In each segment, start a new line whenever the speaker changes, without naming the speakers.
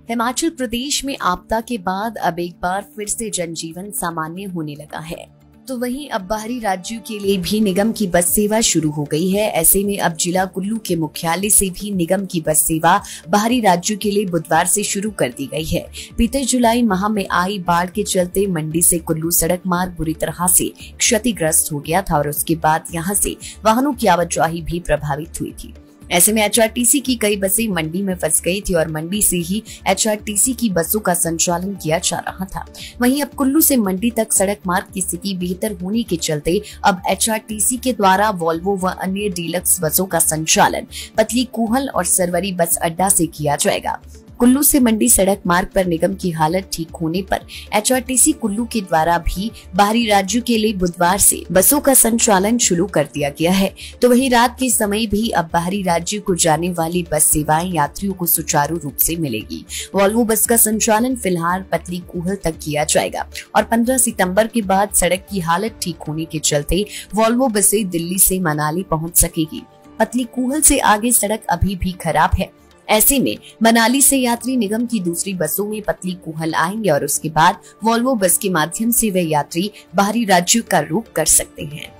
हिमाचल प्रदेश में आपदा के बाद अब एक बार फिर से जनजीवन सामान्य होने लगा है, तो वहीं अब बाहरी राज्यों के लिए भी निगम की बस सेवा शुरू हो गई है। ऐसे में अब जिला कुल्लू के मुख्यालय से भी निगम की बस सेवा बाहरी राज्यों के लिए बुधवार से शुरू कर दी गई है। बीते जुलाई माह में आई बाढ़ के चलते मंडी से कुल्लू सड़क मार्ग बुरी तरह से क्षतिग्रस्त हो गया था और उसके बाद यहां से वाहनों की आवाजाही भी प्रभावित हुई थी। ऐसे में एचआरटीसी की कई बसें मंडी में फंस गई थी और मंडी से ही एचआरटीसी की बसों का संचालन किया जा रहा था। वहीं अब कुल्लू से मंडी तक सड़क मार्ग की स्थिति बेहतर होने के चलते अब एचआरटीसी के द्वारा वॉल्वो व अन्य डीलक्स बसों का संचालन पतली कूहल और सरवरी बस अड्डा से किया जाएगा। कुल्लू से मंडी सड़क मार्ग पर निगम की हालत ठीक होने पर एचआरटीसी कुल्लू के द्वारा भी बाहरी राज्यों के लिए बुधवार से बसों का संचालन शुरू कर दिया गया है। तो वहीं रात के समय भी अब बाहरी राज्यों को जाने वाली बस सेवाएं यात्रियों को सुचारू रूप से मिलेगी। वॉल्वो बस का संचालन फिलहाल पतली कूहल तक किया जाएगा और 15 सितंबर के बाद सड़क की हालत ठीक होने के चलते वॉल्वो बसें दिल्ली से मनाली पहुँच सकेगी। पतली कूहल से आगे सड़क अभी भी खराब है। ऐसे में मनाली से यात्री निगम की दूसरी बसों में पतली कूहल आएंगे और उसके बाद वॉल्वो बस के माध्यम से वे यात्री बाहरी राज्यों का रुख कर सकते हैं।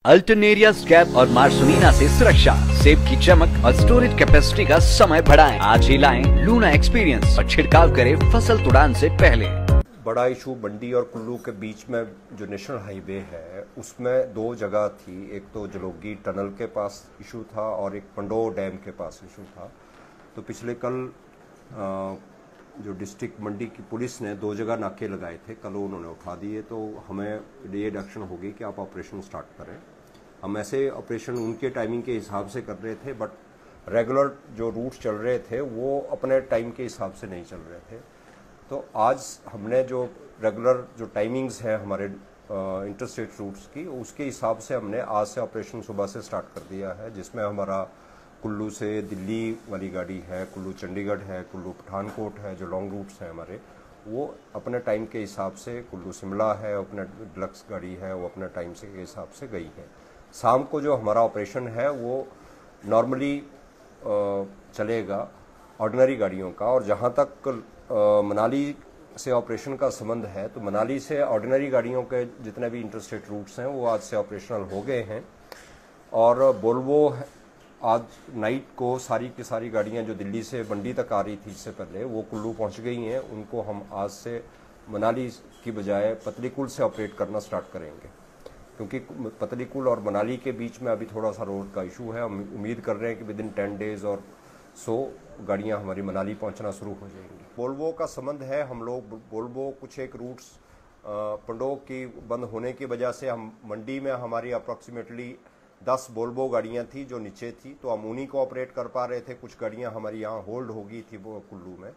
अल्टरनेरिया स्कैब और मार्सोनिना से सुरक्षा, सेब की चमक और स्टोरेज कैपेसिटी का समय बढ़ाएं। आज ही लाएं लूना एक्सपीरियंस और छिड़काव करें फसल तुड़ान से पहले।
बड़ा इशू मंडी और कुल्लू के बीच में जो नेशनल हाईवे है उसमें दो जगह थी। एक तो जलोगी टनल के पास इशू था और एक पंडो डैम के पास इशू था। तो पिछले कल जो डिस्ट्रिक्ट मंडी की पुलिस ने दो जगह नाके लगाए थे, कल उन्होंने उठा दिए। तो हमें ये डायरेक्शन हो गई कि आप ऑपरेशन स्टार्ट करें। हम ऐसे ऑपरेशन उनके टाइमिंग के हिसाब से कर रहे थे, बट रेगुलर जो रूट्स चल रहे थे वो अपने टाइम के हिसाब से नहीं चल रहे थे। तो आज हमने जो रेगुलर जो टाइमिंग्स हैं हमारे इंटरस्टेट रूट्स की, उसके हिसाब से हमने आज से ऑपरेशन सुबह से स्टार्ट कर दिया है, जिसमें हमारा कुल्लू से दिल्ली वाली गाड़ी है, कुल्लू चंडीगढ़ है, कुल्लू पठानकोट है, जो लॉन्ग रूट्स हैं हमारे, वो अपने टाइम के हिसाब से, कुल्लू शिमला है अपने डिलक्स गाड़ी है वो अपने टाइम से के हिसाब से गई है। शाम को जो हमारा ऑपरेशन है वो नॉर्मली चलेगा ऑर्डिनरी गाड़ियों का। और जहाँ तक मनाली से ऑपरेशन का संबंध है, तो मनाली से ऑर्डिनरी गाड़ियों के जितने भी इंटरस्टेट रूट्स हैं वो आज से ऑपरेशनल हो गए हैं। और वोल्वो आज नाइट को सारी की सारी गाड़ियां जो दिल्ली से मंडी तक आ रही थी इससे पहले, वो कुल्लू पहुंच गई हैं। उनको हम आज से मनाली की बजाय पतलीकुल से ऑपरेट करना स्टार्ट करेंगे, क्योंकि पतलीकुल और मनाली के बीच में अभी थोड़ा सा रोड का इशू है। हम उम्मीद कर रहे हैं कि विद इन 10 डेज और गाड़ियां हमारी मनाली पहुंचना शुरू हो जाएंगी। वोल्वो का संबंध है, हम लोग वोल्वो कुछ एक रूट्स पंडोग की बंद होने की वजह से हम मंडी में हमारी अप्रॉक्सीमेटली 10 वोल्वो गाड़ियां थी जो नीचे थी, तो हम उन्हीं को ऑपरेट कर पा रहे थे। कुछ गाड़ियां हमारी यहाँ होल्ड हो गई थी वो कुल्लू में,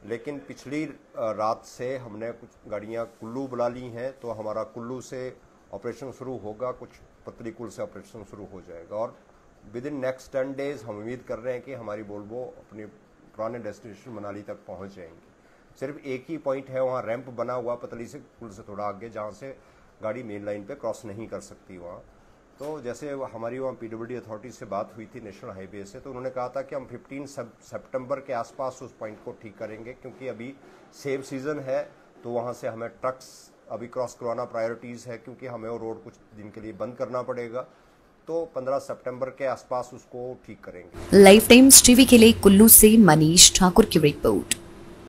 लेकिन पिछली रात से हमने कुछ गाड़ियां कुल्लू बुला ली हैं। तो हमारा कुल्लू से ऑपरेशन शुरू होगा, कुछ पतलीकुल से ऑपरेशन शुरू हो जाएगा और विद इन नेक्स्ट 10 डेज हम उम्मीद कर रहे हैं कि हमारी वोल्वो अपनी पुराने डेस्टिनेशन मनाली तक पहुंच जाएंगी। सिर्फ एक ही पॉइंट है, वहाँ रैंप बना हुआ पतली से पुल से थोड़ा आगे, जहाँ से गाड़ी मेन लाइन पे क्रॉस नहीं कर सकती वहाँ। तो जैसे हमारी वहाँ पीडब्ल्यूडी अथॉरिटी से बात हुई थी नेशनल हाईवे से, तो उन्होंने कहा था कि हम 15 सितंबर के आसपास उस पॉइंट को ठीक करेंगे, क्योंकि अभी सेब सीजन है। तो वहाँ से हमें ट्रक्स अभी क्रॉस करवाना प्रायोरिटीज़ है, क्योंकि हमें वो रोड कुछ दिन के लिए बंद करना पड़ेगा। तो 15 सितंबर के आसपास उसको ठीक करेंगे।
लाइफ टाइम्स टीवी के लिए कुल्लू से मनीष ठाकुर की रिपोर्ट।